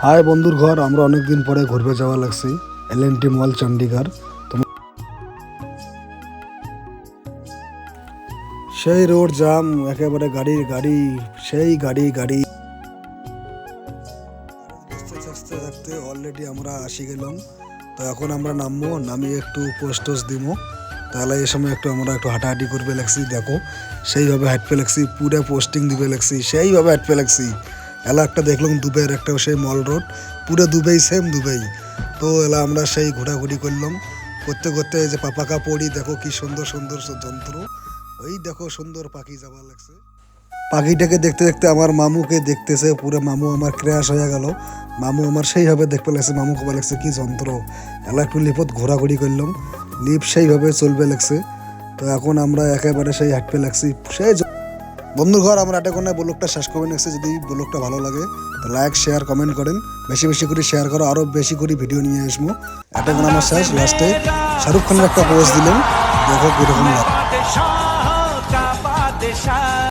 High বন্ধুর ঘর, আমরা অনেকদিন পরে ঘুরবে যাওয়া লাগছি এল&টি মল চণ্ডীগড়। সেই রোড জাম, একেবারে গাড়ির গাড়ি, সেই গাড়ি গাড়ি থাকতে থাকতে অলরেডি আমরা আসি গেলাম। তো এখন আমরা নামবো, নামিয়ে একটু পোস্ট টোস্ট দিব। তাহলে এই সময় আমরা একটু হাঁটাহাঁটি করবে লাগছি। দেখো সেইভাবে হাঁটতে লাগছি, পুরো পোস্টিং দিবে লাগছি, সেইভাবে হাঁটতে লাগছি। এলা একটা দেখলাম দুবাইয়ের একটা সেই মল রোড, পুরো দুবাই সেম দুবাই। তো এলা আমরা সেই ঘোরাঘুরি করলাম, করতে করতে এই যে পাপাকা পড়ি, দেখো কি সুন্দর সুন্দর যন্ত্র। ওই দেখো সুন্দর পাখি যাবার লাগছে। পাখিটাকে দেখতে দেখতে আমার মামুকে দেখতেছে, পুরো মামু আমার ক্র্যাশ হয়ে গেল। মামু আমার সেইভাবে দেখতে লাগছে, মামু কবা লাগছে কি যন্ত্র। এলা একটু লিপত ঘোরাঘুরি করলাম, লিপ সেইভাবে চলবে লাগছে। তো এখন আমরা একেবারে সেই হাঁটতে লাগছি সেই বন্ধুর ঘর। আমরা এটা কোনো ব্লগটা শেষ করে নিচ্ছি। যদি ব্লগটা ভালো লাগে তো লাইক শেয়ার কমেন্ট করেন, বেশি বেশি করে শেয়ার করো, আরও বেশি করে ভিডিও নিয়ে আসবো। এটা কোনো আমার শেষ। লাস্টে শাহরুখ খানের একটা পোস্ট দিলাম, দেখো কিরকম লাগে।